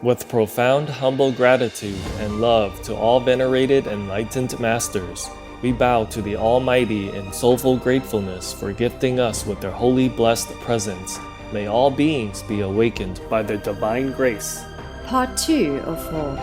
With profound humble gratitude and love to all venerated enlightened masters, we bow to the Almighty in soulful gratefulness for gifting us with their holy blessed presence. May all beings be awakened by their divine grace. Part 2 of 4.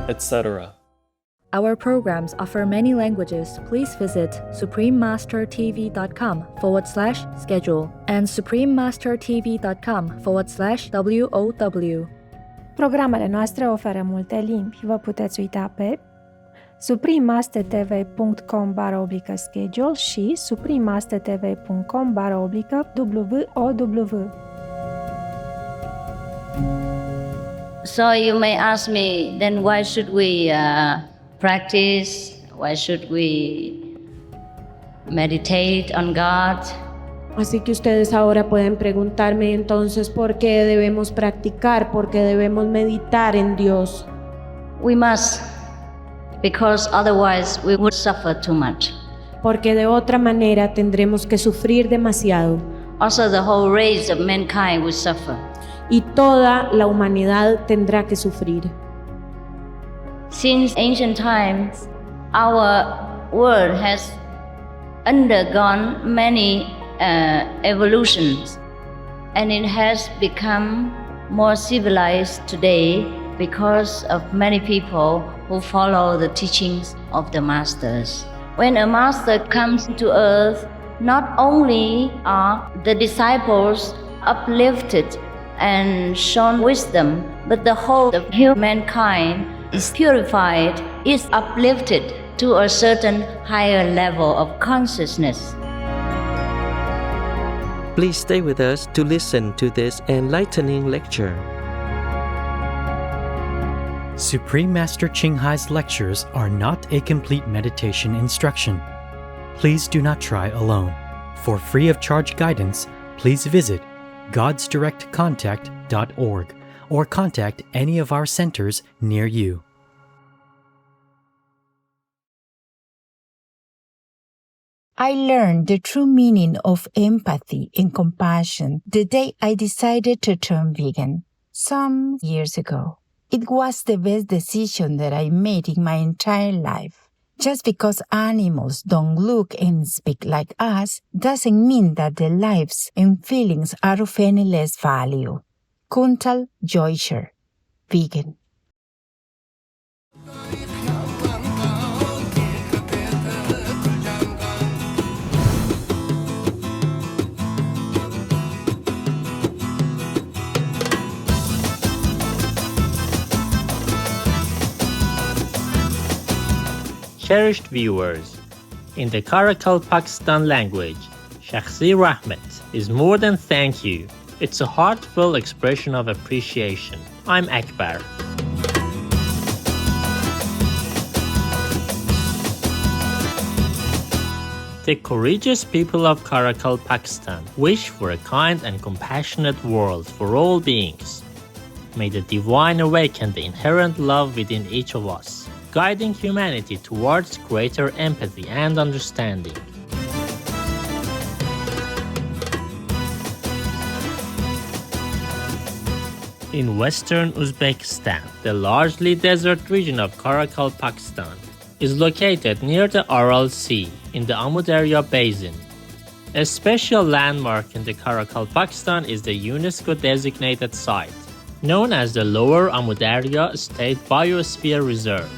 Etc. Our programs offer many languages. Please visit suprememastertv.com/schedule and suprememastertv.com/WOW. Programele noastre oferă multe limbi. Vă puteți uita pe suprememastertv.com/schedule și suprememastertv.com/WOW. So you may ask me, then why should we practice? Why should we meditate on God? Así que ustedes ahora pueden preguntarme entonces por qué debemos practicar, por qué debemos meditar en Dios. We must, because otherwise we would suffer too much. Porque de otra manera tendremos que sufrir demasiado. Also the whole race of mankind will suffer. Y toda la humanidad tendrá que sufrir. Since ancient times, our world has undergone many evolutions, and it has become more civilized today because of many people who follow the teachings of the masters. When a master comes to earth, not only are the disciples uplifted and shown wisdom, but the whole of humankind is purified, is uplifted to a certain higher level of consciousness. Please stay with us to listen to this enlightening lecture. Supreme Master Ching Hai's lectures are not a complete meditation instruction. Please do not try alone. For free of charge guidance, please visit godsdirectcontact.org or contact any of our centers near you. I learned the true meaning of empathy and compassion the day I decided to turn vegan, some years ago. It was the best decision that I made in my entire life. Just because animals don't look and speak like us doesn't mean that their lives and feelings are of any less value. Kuntal Joysher, vegan. Cherished viewers, in the Karakal Pakistan language, Shakhsi Rahmat is more than thank you. It's a heartfelt expression of appreciation. I'm Akbar. The courageous people of Karakal, Pakistan wish for a kind and compassionate world for all beings. May the divine awaken the inherent love within each of us, guiding humanity towards greater empathy and understanding. In western Uzbekistan, the largely desert region of Karakal, Pakistan, is located near the Aral Sea in the Amudarya Basin. A special landmark in the Karakal, Pakistan is the UNESCO-designated site, known as the Lower Amudarya State Biosphere Reserve.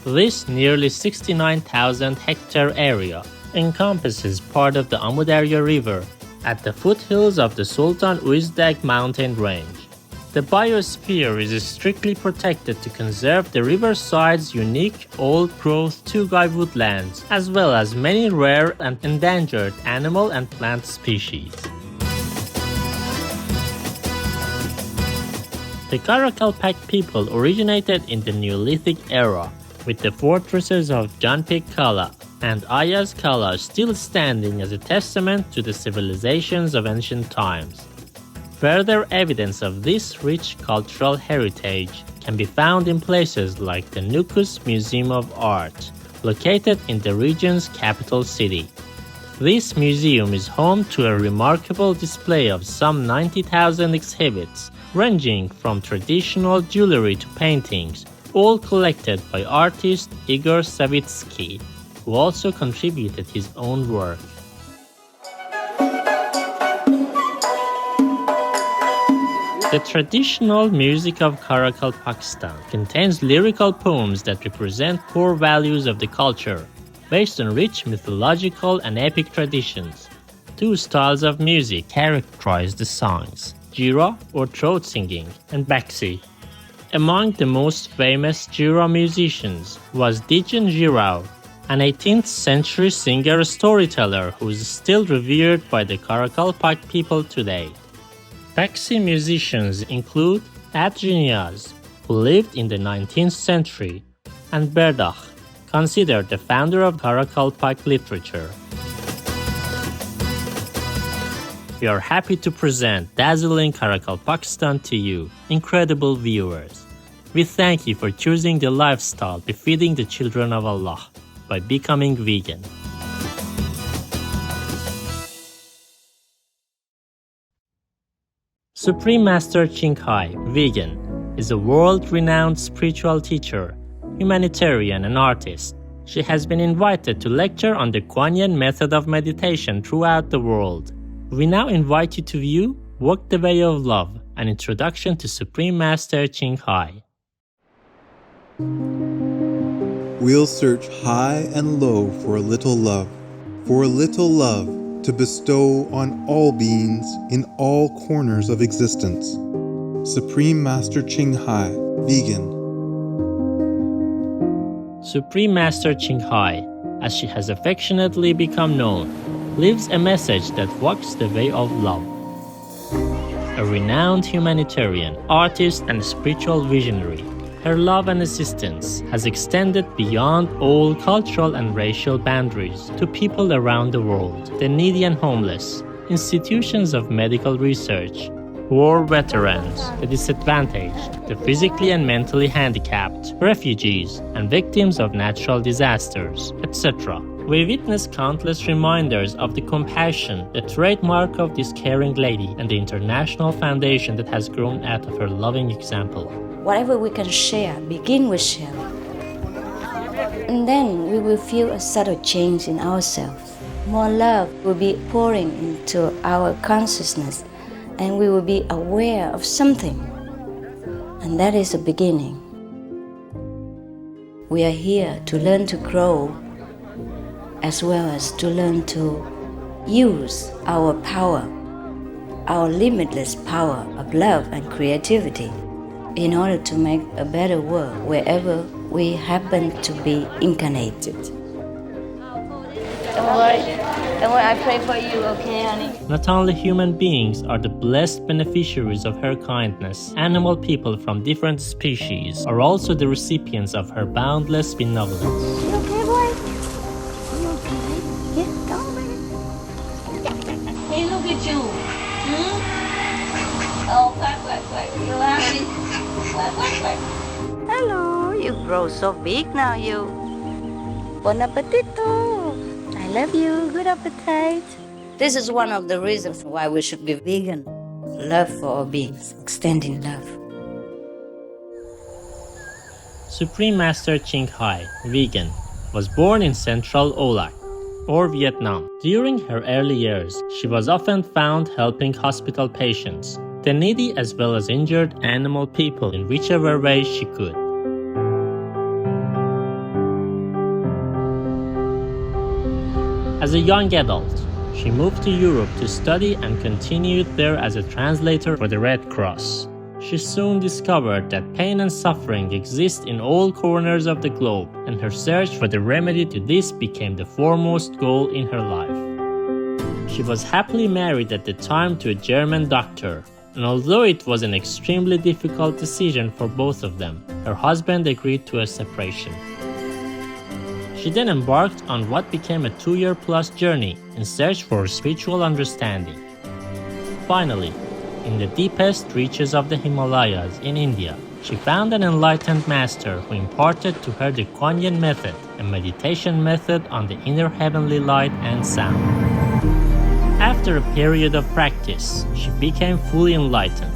This nearly 69,000-hectare area encompasses part of the Amudarya River at the foothills of the Sultan Uzdag mountain range. The biosphere is strictly protected to conserve the riverside's unique old-growth Tugai woodlands, as well as many rare and endangered animal and plant species. The Karakalpak people originated in the Neolithic era, with the fortresses of Janpik Kala and Ayaz Kala still standing as a testament to the civilizations of ancient times. Further evidence of this rich cultural heritage can be found in places like the Nukus Museum of Art, located in the region's capital city. This museum is home to a remarkable display of some 90,000 exhibits, ranging from traditional jewelry to paintings, all collected by artist Igor Savitsky, who also contributed his own work. The traditional music of Karakalpakstan contains lyrical poems that represent core values of the culture, based on rich mythological and epic traditions. Two styles of music characterize the songs: Jira, or throat singing, and Baksi. Among the most famous Jira musicians was Dijan Jirau, an 18th century singer-storyteller who is still revered by the Karakalpak people today. Baksi musicians include Adjiniyaz, who lived in the 19th century, and Berdakh, considered the founder of Karakalpak literature. We are happy to present dazzling Karakalpakstan to you, incredible viewers. We thank you for choosing the lifestyle befitting the children of Allah by becoming vegan. Supreme Master Qinghai, vegan, is a world-renowned spiritual teacher, humanitarian and artist. She has been invited to lecture on the Kuan-Yin method of meditation throughout the world. We now invite you to view Walk the Way of Love, an introduction to Supreme Master Qinghai. We'll search high and low for a little love to bestow on all beings in all corners of existence. Supreme Master Qinghai, vegan. Supreme Master Qinghai, as she has affectionately become known, lives a message that walks the way of love. A renowned humanitarian, artist, and spiritual visionary, her love and assistance has extended beyond all cultural and racial boundaries to people around the world, the needy and homeless, institutions of medical research, war veterans, the disadvantaged, the physically and mentally handicapped, refugees, and victims of natural disasters, etc. We witness countless reminders of the compassion, the trademark of this caring lady, and the international foundation that has grown out of her loving example. Whatever we can share, begin with sharing. And then we will feel a subtle change in ourselves. More love will be pouring into our consciousness, and we will be aware of something. And that is the beginning. We are here to learn to grow, as well as to learn to use our power, our limitless power of love and creativity, in order to make a better world wherever we happen to be incarnated. Don't worry, I pray for you, okay, honey? Not only human beings are the blessed beneficiaries of her kindness, animal people from different species are also the recipients of her boundless benevolence. You okay, boy? You okay? Yeah, come on. Hey, look at you. Oh, quack, you happy? Quack. Hello, you grow so big now, you. Bon appetito. I love you. Good appetite. This is one of the reasons why we should be vegan. Love for all beings, extending love. Supreme Master Qinghai, vegan, was born in central Olac, or Vietnam. During her early years, she was often found helping hospital patients, the needy as well as injured animal people in whichever way she could. As a young adult, she moved to Europe to study and continued there as a translator for the Red Cross. She soon discovered that pain and suffering exist in all corners of the globe, and her search for the remedy to this became the foremost goal in her life. She was happily married at the time to a German doctor, and although it was an extremely difficult decision for both of them, her husband agreed to a separation. She then embarked on what became a 2-year-plus journey in search for spiritual understanding. Finally, in the deepest reaches of the Himalayas in India, she found an enlightened master who imparted to her the Kuan Yin method, a meditation method on the inner heavenly light and sound. After a period of practice, she became fully enlightened.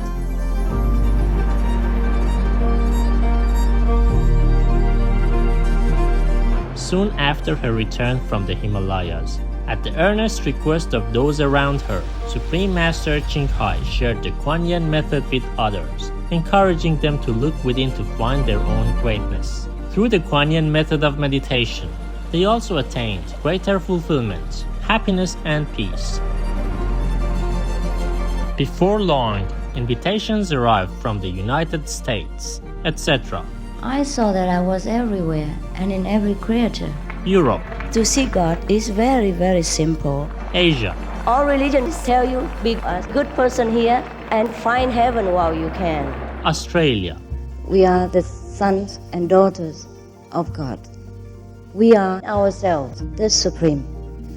Soon after her return from the Himalayas, at the earnest request of those around her, Supreme Master Ching Hai shared the Kuan Yin method with others, encouraging them to look within to find their own greatness. Through the Kuan Yin method of meditation, they also attained greater fulfillment, happiness, and peace. Before long, invitations arrived from the United States, etc. I saw that I was everywhere and in every creature. Europe. To see God is very, very simple. Asia. All religions tell you be a good person here and find heaven while you can. Australia. We are the sons and daughters of God. We are ourselves, the Supreme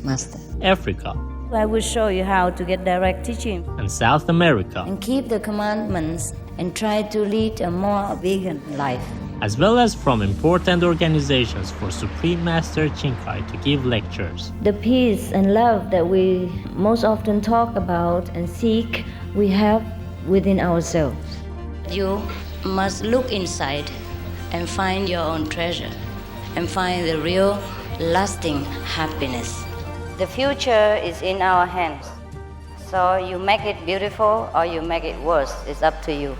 Master. Africa. I will show you how to get direct teaching. And South America. And keep the commandments and try to lead a more vegan life. As well as from important organizations for Supreme Master Ching Hai to give lectures. The peace and love that we most often talk about and seek, we have within ourselves. You must look inside and find your own treasure and find the real, lasting happiness. The future is in our hands. So you make it beautiful or you make it worse. It's up to you.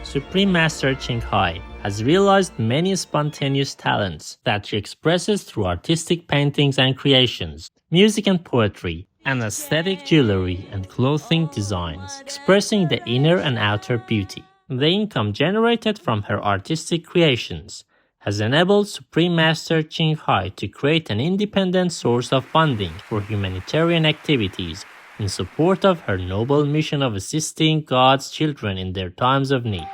Supreme Master Ching Hai has realized many spontaneous talents that she expresses through artistic paintings and creations, music and poetry, and aesthetic jewelry and clothing designs, expressing the inner and outer beauty. The income generated from her artistic creations has enabled Supreme Master Ching Hai to create an independent source of funding for humanitarian activities in support of her noble mission of assisting God's children in their times of need.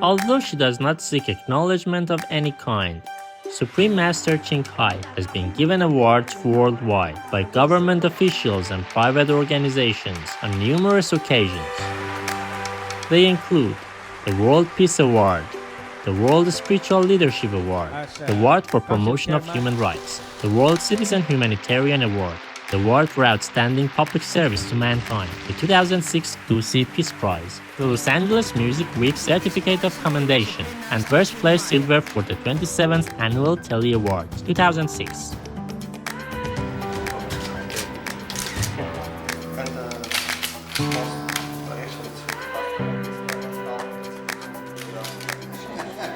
Although she does not seek acknowledgement of any kind, Supreme Master Ching Hai has been given awards worldwide by government officials and private organizations on numerous occasions. They include the World Peace Award, the World Spiritual Leadership Award, the Award for Promotion of Human Rights, the World Citizen Humanitarian Award, the Award for Outstanding Public Service to Mankind, the 2006 2C Peace Prize, the Los Angeles Music Week Certificate of Commendation, and First Place Silver for the 27th Annual Telly Awards, 2006.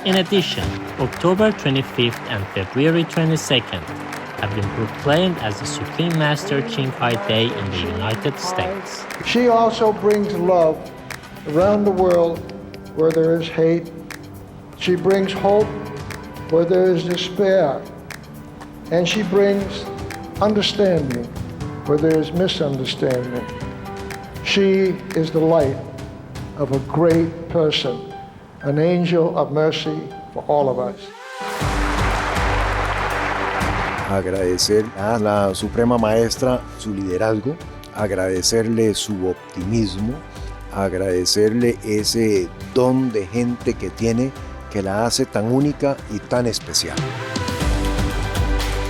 In addition, October 25th and February 22nd have been proclaimed as the Supreme Master Ching Hai Day in the United States. She also brings love around the world where there is hate. She brings hope where there is despair. And she brings understanding where there is misunderstanding. She is the light of a great person, an angel of mercy for all of us. Agradecer a la Suprema Maestra su liderazgo, agradecerle su optimismo, agradecerle ese don de gente que tiene que la hace tan única y tan especial.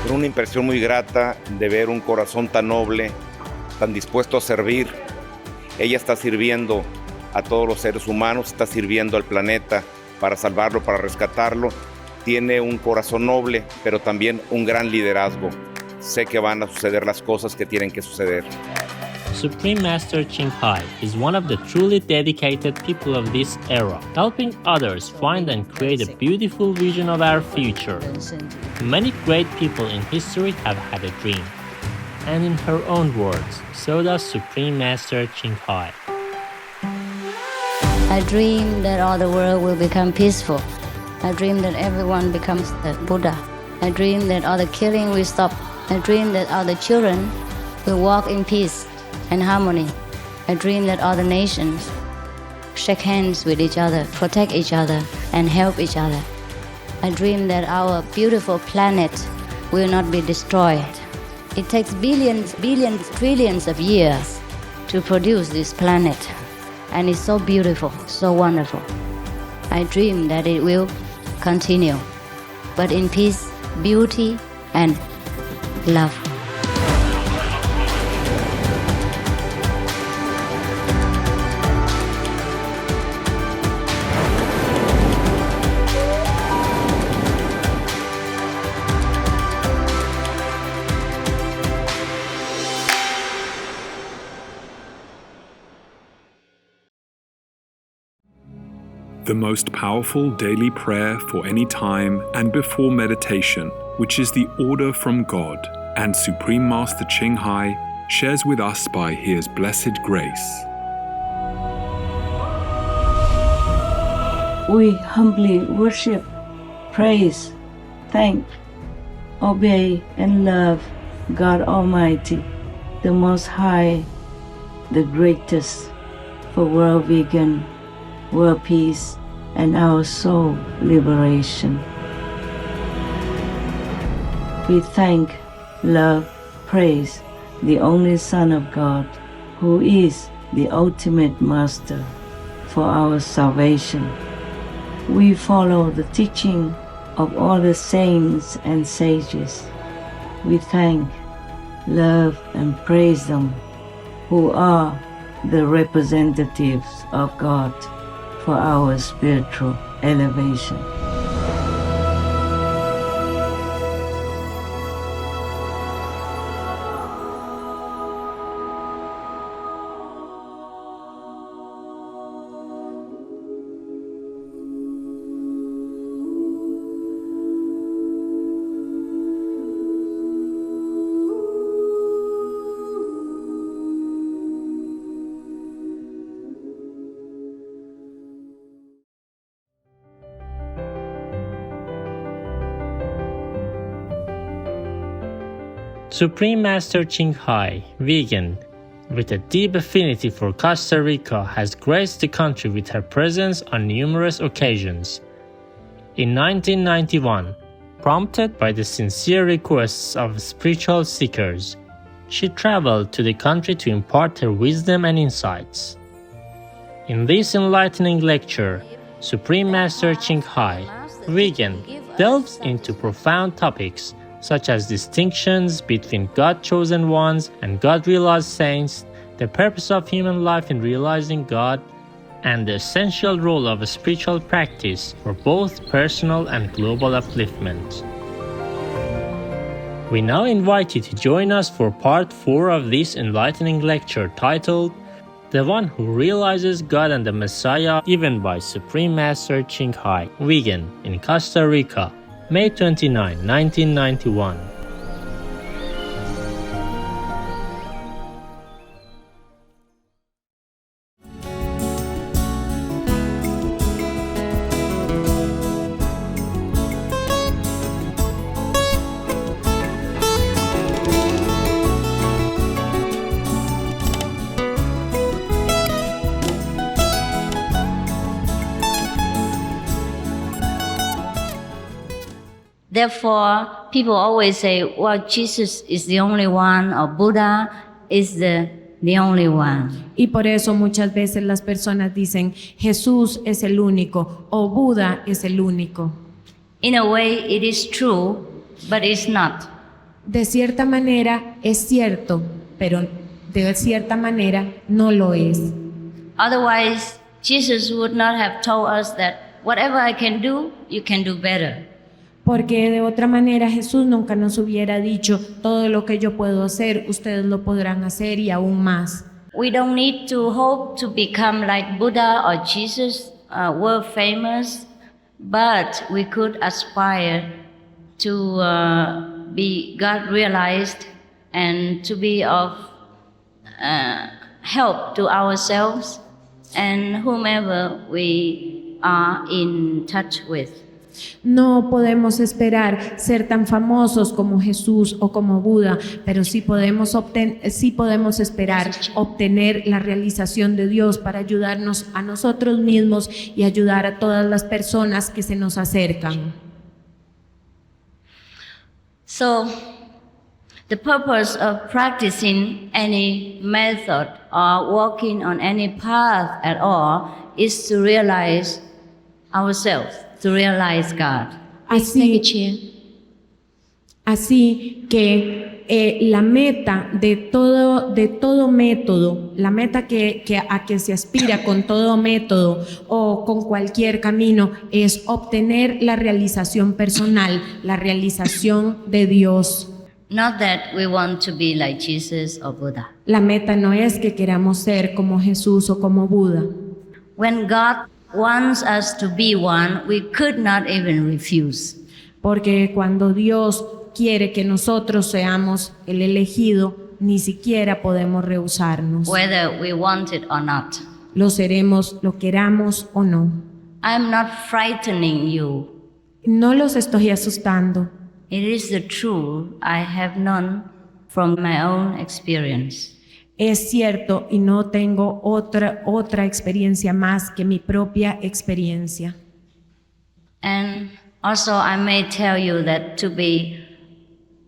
Fue una impresión muy grata de ver un corazón tan noble, tan dispuesto a servir. Ella está sirviendo a todos los seres humanos, está sirviendo al planeta para salvarlo, para rescatarlo. Tiene un corazón noble, pero también un gran liderazgo. Sé que van a suceder las cosas que tienen que suceder. Supreme Master Ching Hai is one of the truly dedicated people of this era, helping others find and create a beautiful vision of our future. Many great people in history have had a dream. And in her own words, so does Supreme Master Ching Hai. I dream that all the world will become peaceful. I dream that everyone becomes the Buddha. I dream that all the killing will stop. I dream that all the children will walk in peace and harmony. I dream that all the nations shake hands with each other, protect each other, and help each other. I dream that our beautiful planet will not be destroyed. It takes billions, trillions of years to produce this planet. and it's so beautiful, so wonderful. I dream that it will continue, but in peace, beauty, and love. The most powerful daily prayer for any time and before meditation, which is the order from God, and Supreme Master Ching Hai shares with us by His blessed grace. We humbly worship, praise, thank, obey, and love God Almighty, the Most High, the greatest, for world vegan, world peace, and our soul liberation. We thank, love, praise the only Son of God, who is the ultimate Master for our salvation. We follow the teaching of all the saints and sages. We thank, love, and praise them, who are the representatives of God for our spiritual elevation. Supreme Master Ching Hai, vegan, with a deep affinity for Costa Rica, has graced the country with her presence on numerous occasions. In 1991, prompted by the sincere requests of spiritual seekers, she traveled to the country to impart her wisdom and insights. In this enlightening lecture, Supreme Master Ching Hai, vegan, delves into profound topics such as distinctions between God-chosen ones and God-realized saints, the purpose of human life in realizing God, and the essential role of a spiritual practice for both personal and global upliftment. We now invite you to join us for part 4 of this enlightening lecture titled The One Who Realizes God and the Messiah, given by Supreme Master Ching Hai, vegan, in Costa Rica, May 29, 1991. Therefore, people always say, well, Jesus is the only one, or Buddha is the only one. Y por eso muchas veces las personas dicen, Jesús es el único o Buda es el único. In a way, it is true, but it's not. De cierta manera es cierto, pero de cierta manera no lo es. Otherwise, Jesus would not have told us that whatever I can do, you can do better. Porque de otra manera Jesús nunca nos hubiera dicho, todo lo que yo puedo hacer, ustedes lo podrán hacer y aún más. We don't need to hope to become like Buddha or Jesus, world famous, but we could aspire to be God realized and to be of help to ourselves and whomever we are in touch with. No podemos esperar ser tan famosos como Jesús o como Buda, pero sí podemos esperar obtener la realización de Dios para ayudarnos a nosotros mismos y ayudar a todas las personas que se nos acercan. So, The purpose of practicing any method or walking on any path at all is to realize ourselves, to realize God. Please take a chair. Así que la meta de todo método, la meta a que se aspira con todo método o con cualquier camino es obtener la realización personal, la realización de Dios. Not that we want to be like Jesus or Buddha. La meta no es que queramos ser como Jesús o como Buda. When God wants us to be one, we could not even refuse. Porque cuando Dios quiere que nosotros seamos el elegido, ni siquiera podemos rehusarnos. Whether we want it or not. Lo seremos, lo queramos o no. I'm not frightening you. No los estoy asustando. It is the truth I have known from my own experience. Es cierto y no tengo otra experiencia más que mi propia experiencia. And also I may tell you that to be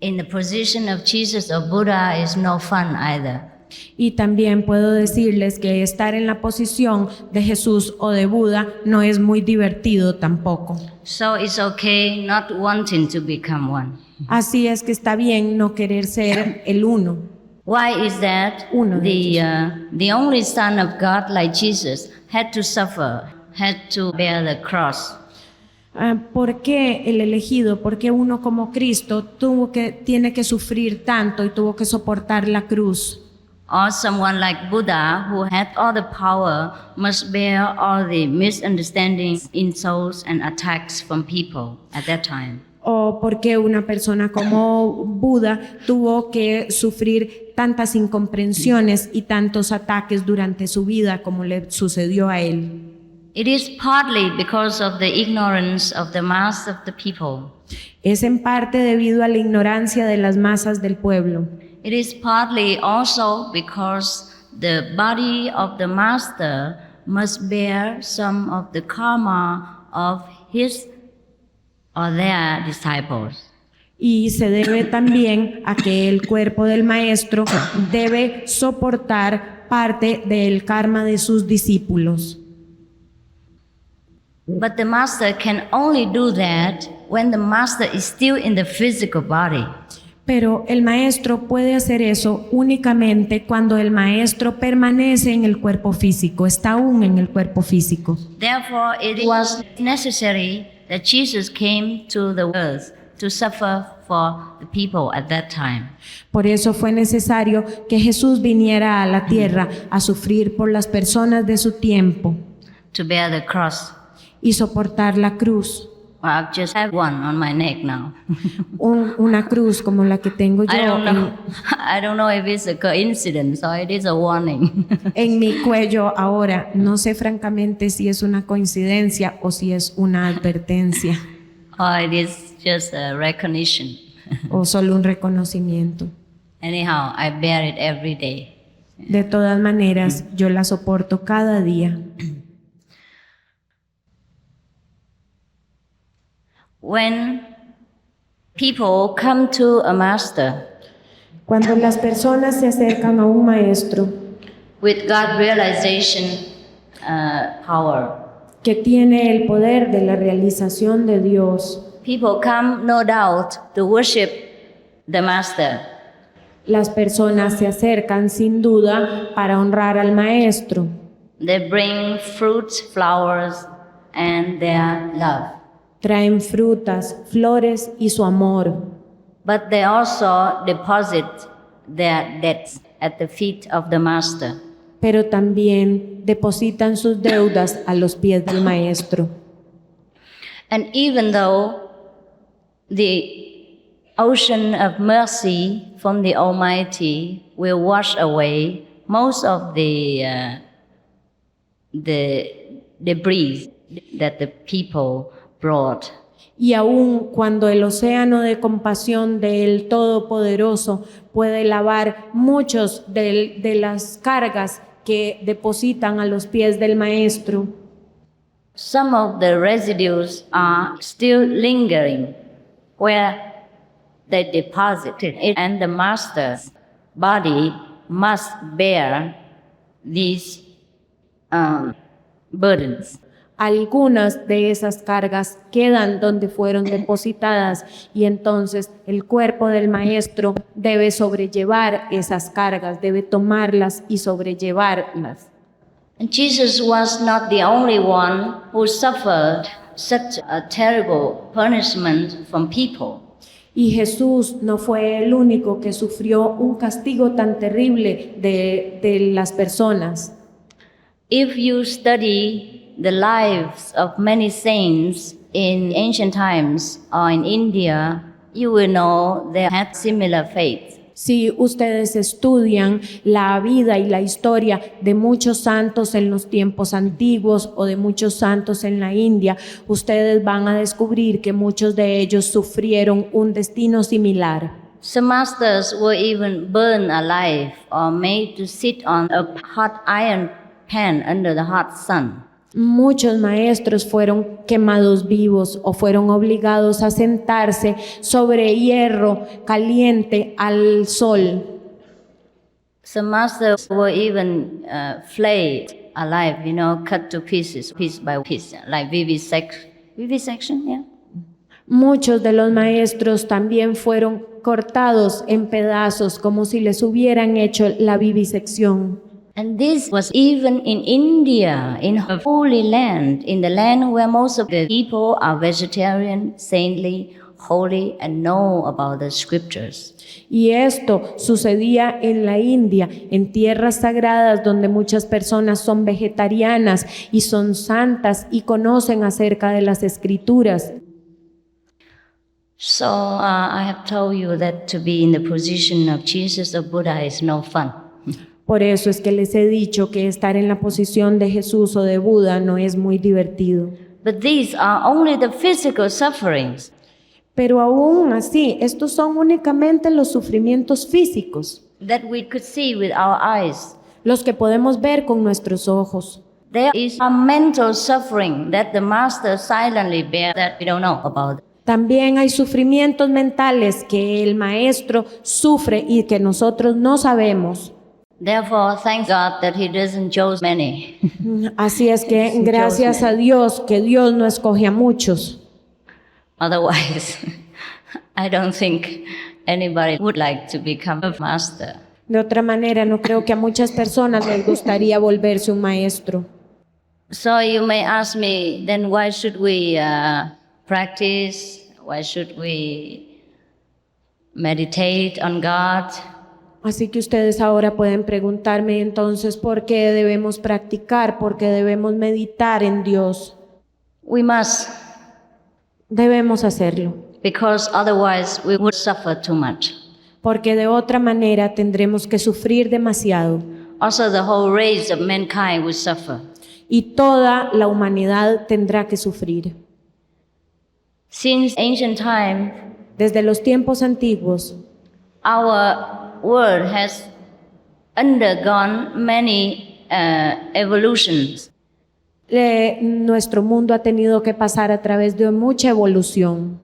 in the position of Jesus or Buddha is no fun either. Y también puedo decirles que estar en la posición de Jesús o de Buda no es muy divertido tampoco. So it's okay not wanting to become one. Así es que está bien no querer ser el uno. Why is that? The only Son of God like Jesus had to suffer, had to bear the cross. ¿Por qué el elegido? ¿Por qué uno como Cristo tiene que sufrir tanto y tuvo que soportar la cruz? Or someone like Buddha, who had all the power, must bear all the misunderstandings, insults, and attacks from people at that time. ¿O por qué una persona como Buda tuvo que sufrir tantas incomprensiones y tantos ataques durante su vida como le sucedió a él? It is partly because of the ignorance of the mass of the people. Es en parte debido a la ignorancia de las masas del pueblo. It is partly also because the body of the master must bear some of the karma of his or their disciples. Y se debe también a que el cuerpo del maestro debe soportar parte del karma de sus discípulos. But the master can only do that when the master is still in the physical body. Pero el maestro puede hacer eso únicamente cuando el maestro permanece en el cuerpo físico, está aún en el cuerpo físico. Therefore, it was necessary that Jesus came to the earth to suffer for the people at that time. Por eso fue necesario que Jesús viniera a la tierra a sufrir por las personas de su tiempo. To bear the cross. Y soportar la cruz. Well, I just have one on my neck now. Una cruz como la que tengo yo. I don't know if it's a coincidence or it is a warning. En mi cuello ahora. No sé francamente si es una coincidencia o si es una advertencia. Or it is just a recognition. O solo un reconocimiento. Anyhow, I bear it every day. De todas maneras, yo la soporto cada día. When people come to a master, cuando las personas se acercan a un maestro, with God realization power, que tiene el poder de la realización de Dios, people come no doubt to worship the master. Las personas se acercan sin duda para honrar al maestro. They bring fruits, flowers, and their love. Traen frutas, flores y su amor. But they also deposit their debts at the feet of the master. Pero también depositan sus deudas a los pies del maestro. And even though the ocean of mercy from the Almighty will wash away most of the debris that the people brought. Y aun cuando el océano de compasión del Todopoderoso puede lavar muchos de las cargas que depositan a los pies del Maestro, some of the residues are still lingering where they deposited it, and the master's body must bear these burdens. Algunas de esas cargas quedan donde fueron depositadas y entonces el cuerpo del maestro debe sobrellevar esas cargas, debe tomarlas y sobrellevarlas. And Jesus was not the only one who suffered such a terrible punishment from people. Y Jesús no fue el único que sufrió un castigo tan terrible de las personas. If you study the lives of many saints in ancient times or in India, you will know they had similar faith. Si ustedes estudian la vida y la historia de muchos santos en los tiempos antiguos o de muchos santos en la India, ustedes van a descubrir que muchos de ellos sufrieron un destino similar. Some masters were even burned alive or made to sit on a hot iron pan under the hot sun. Muchos maestros fueron quemados vivos o fueron obligados a sentarse sobre hierro caliente al sol. Some masters were even flayed alive, cut to pieces, piece by piece, like vivisection, yeah. Muchos de los maestros también fueron cortados en pedazos como si les hubieran hecho la vivisección. And this was even in India, in a holy land, in the land where most of the people are vegetarian, saintly, holy, and know about the scriptures. Y esto sucedía en la India, en tierras sagradas donde muchas personas son vegetarianas y son santas y conocen acerca de las escrituras. So I have told you that to be in the position of Jesus or Buddha is no fun. Por eso es que les he dicho que estar en la posición de Jesús o de Buda no es muy divertido. But these are only the physical sufferings. Pero aún así, estos son únicamente los sufrimientos físicos, that we could see with our eyes. Los que podemos ver con nuestros ojos. There is a mental suffering that the master silently bears that we don't know about. También hay sufrimientos mentales que el maestro sufre y que nosotros no sabemos. Therefore, thank God that he doesn't choose many. Así es que gracias a Dios que Dios no escoge a muchos. Otherwise, I don't think anybody would like to become a master. De otra manera, no creo que a muchas personas les gustaría volverse un maestro. So you may ask me, then why should we practice? Why should we meditate on God? Así que ustedes ahora pueden preguntarme entonces por qué debemos practicar, por qué debemos meditar en Dios. We must. Debemos hacerlo. Because otherwise we would suffer too much. Porque de otra manera tendremos que sufrir demasiado. Also the whole race of mankind will suffer. Y toda la humanidad tendrá que sufrir. Since ancient time, desde los tiempos antiguos, our world has undergone many evolutions. Nuestro mundo ha tenido que pasar a través de mucha evolución.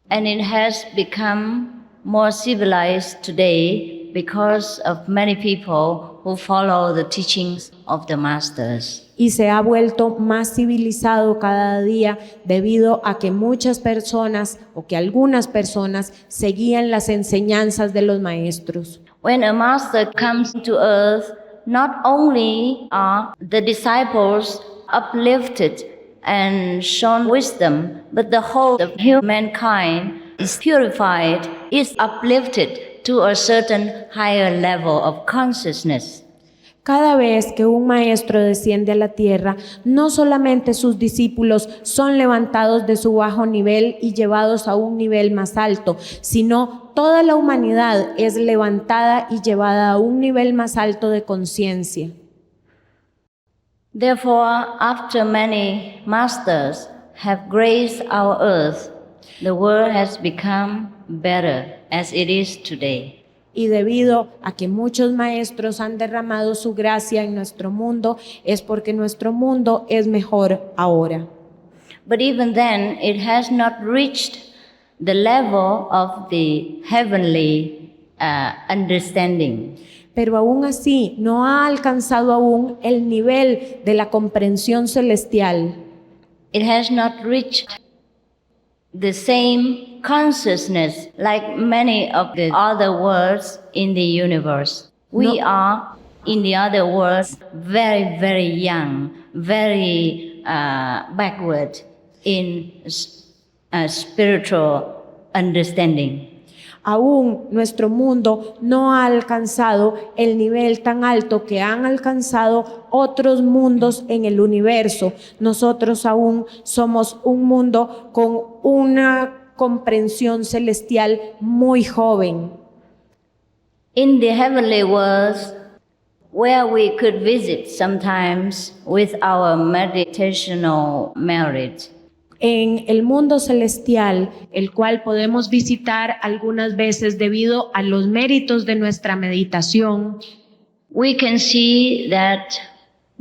And it has become more civilized today because of many people who follow the teachings of the masters. Y se ha vuelto más civilizado cada día debido a que muchas personas o que algunas personas seguían las enseñanzas de los maestros. When a master comes to earth, not only are the disciples uplifted and shown wisdom, but the whole of humankind is purified, is uplifted to a certain higher level of consciousness. Cada vez que un maestro desciende a la tierra, no solamente sus discípulos son levantados de su bajo nivel y llevados a un nivel más alto, sino toda la humanidad es levantada y llevada a un nivel más alto de conciencia. Therefore, after many masters have graced our earth, the world has become better as it is today. Y debido a que muchos maestros han derramado su gracia en nuestro mundo, es porque nuestro mundo es mejor ahora. But even then, it has not reached the level of the heavenly understanding. Pero aún así no ha alcanzado aún el nivel de la comprensión celestial. It has not reached the same consciousness like many of the other worlds in the universe. We are, in the other worlds, very, very young, very backward in spiritual understanding. Aún nuestro mundo no ha alcanzado el nivel tan alto que han alcanzado otros mundos en el universo. Nosotros aún somos un mundo con una comprensión celestial muy joven. In the heavenly worlds, where we could visit sometimes with our meditational merit, en el mundo celestial, el cual podemos visitar algunas veces debido a los méritos de nuestra meditación, we can see that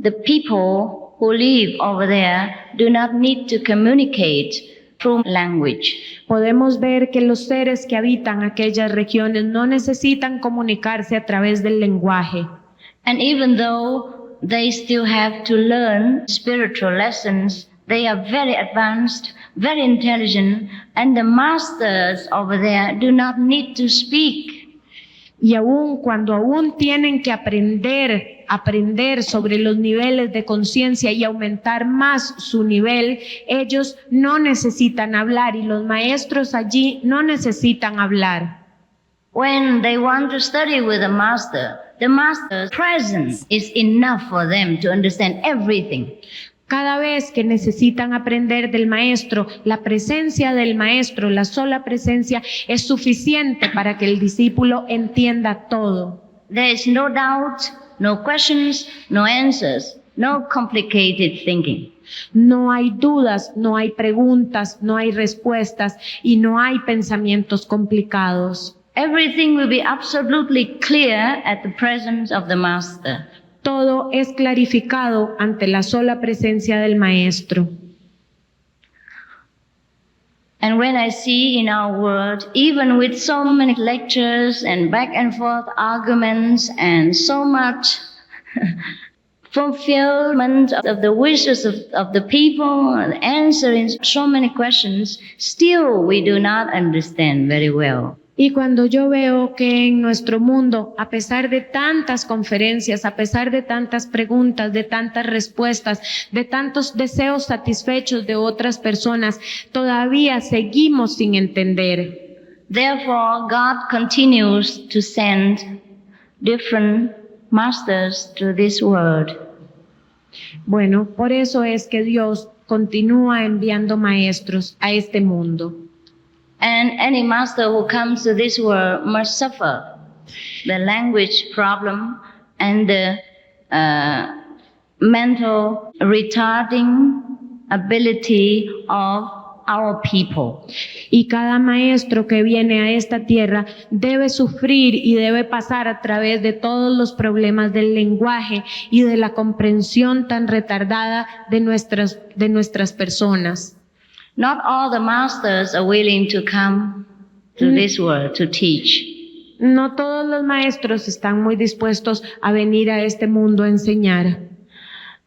the people who live over there do not need to communicate through language. Podemos ver que los seres que habitan aquellas regiones no necesitan comunicarse a través del lenguaje. And even though they still have to learn spiritual lessons, they are very advanced, very intelligent, and the masters over there do not need to speak. Y aún cuando aún tienen que aprender sobre los niveles de conciencia y aumentar más su nivel, ellos no necesitan hablar y los maestros allí no necesitan hablar. When they want to study with the master's presence is enough for them to understand everything. Cada vez que necesitan aprender del maestro, la presencia del maestro, la sola presencia, es suficiente para que el discípulo entienda todo. There is no doubt, no questions, no answers, no complicated thinking. No hay dudas, no hay preguntas, no hay respuestas y no hay pensamientos complicados. Everything will be absolutely clear at the presence of the master. Todo es clarificado ante la sola presencia del maestro. And when I see in our world, even with so many lectures and back and forth arguments and so much fulfillment of the wishes of the people and answering so many questions, still we do not understand very well. Y cuando yo veo que en nuestro mundo, a pesar de tantas conferencias, a pesar de tantas preguntas, de tantas respuestas, de tantos deseos satisfechos de otras personas, todavía seguimos sin entender. Therefore, God continues to send different masters to this world. Bueno, por eso es que Dios continúa enviando maestros a este mundo. And any master who comes to this world must suffer the language problem and the mental retarding ability of our people. Y cada maestro que viene a esta tierra debe sufrir y debe pasar a través de todos los problemas del lenguaje y de la comprensión tan retardada de nuestras personas. Not all the masters are willing to come to this world to teach. No todos los maestros están muy dispuestos a venir a este mundo a enseñar.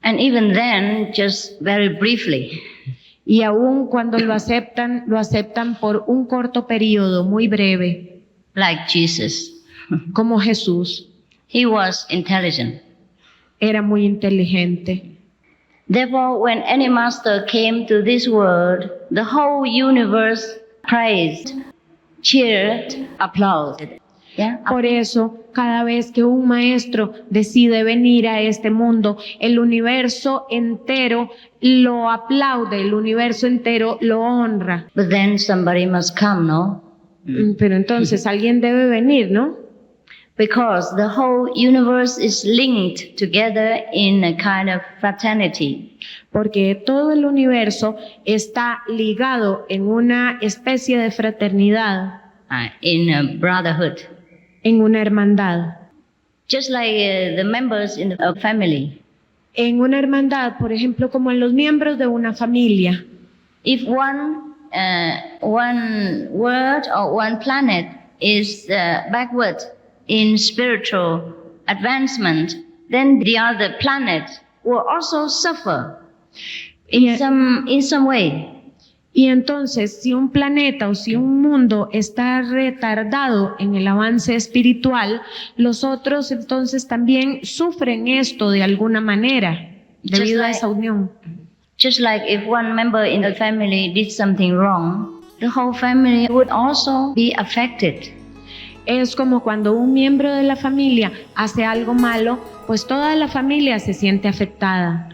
And even then, just very briefly. Y aún cuando lo aceptan por un corto periodo, muy breve. Like Jesus. Como Jesús. He was intelligent. Era muy inteligente. Therefore, when any master came to this world, the whole universe praised, cheered, applauded. Yeah? Por eso, cada vez que un maestro decide venir a este mundo, el universo entero lo aplaude, el universo entero lo honra. But then somebody must come, no? Pero entonces alguien debe venir, ¿no? Because the whole universe is linked together in a kind of fraternity. Porque todo el universo está ligado en una especie de fraternidad. In a brotherhood. En una hermandad. Just like the members in a family. En una hermandad, por ejemplo, como en los miembros de una familia. If one one world or one planet is backward in spiritual advancement, then the other planets will also suffer in some way. Y entonces, si un planeta o si un mundo está retardado en el avance espiritual, los otros entonces también sufren esto de alguna manera, debido a esa unión. Just like if one member in the family did something wrong, the whole family would also be affected. Es como cuando un miembro de la familia hace algo malo, pues toda la familia se siente afectada.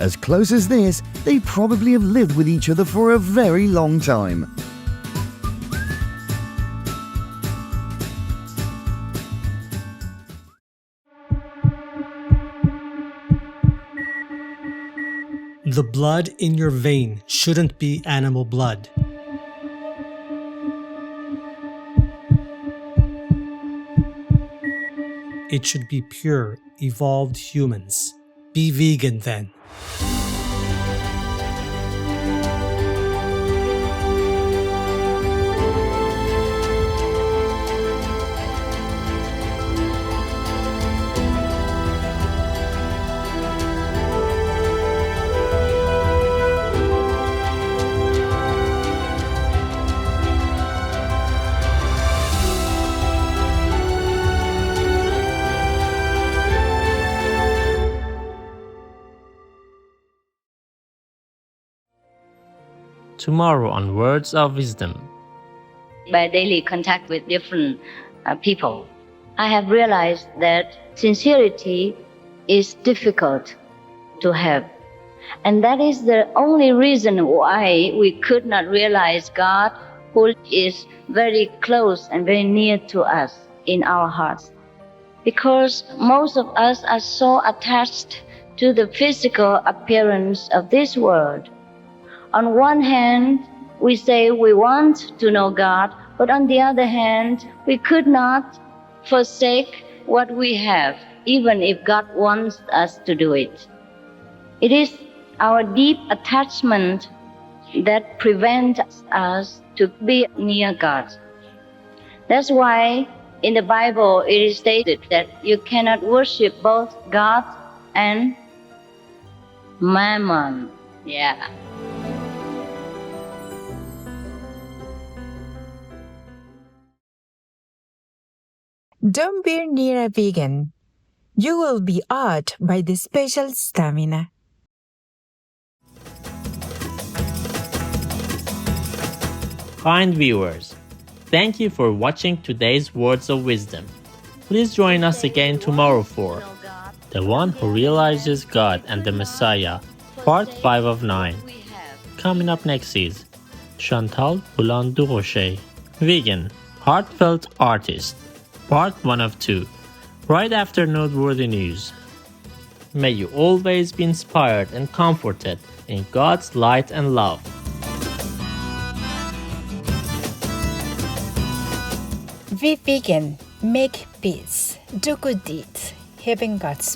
As close as this, they probably have lived with each other for a very long time. The blood in your vein shouldn't be animal blood. It should be pure, evolved humans. Be vegan then. Tomorrow on Words of Wisdom. By daily contact with different people, I have realized that sincerity is difficult to have. And that is the only reason why we could not realize God, who is very close and very near to us in our hearts. Because most of us are so attached to the physical appearance of this world. On one hand, we say we want to know God, but on the other hand, we could not forsake what we have, even if God wants us to do it. It is our deep attachment that prevents us to be near God. That's why in the Bible it is stated that you cannot worship both God and Mammon. Yeah. Don't be near a vegan. You will be awed by the special stamina. Kind viewers, thank you for watching today's Words of Wisdom. Please join us again tomorrow for The One Who Realizes God and the Messiah, Part 5 of 9. Coming up next is Chantal Boulan-Durocher, Vegan, Heartfelt Artist, Part 1 of 2, right after Noteworthy News. May you always be inspired and comforted in God's light and love. Be vegan, make peace, do good deeds, having God's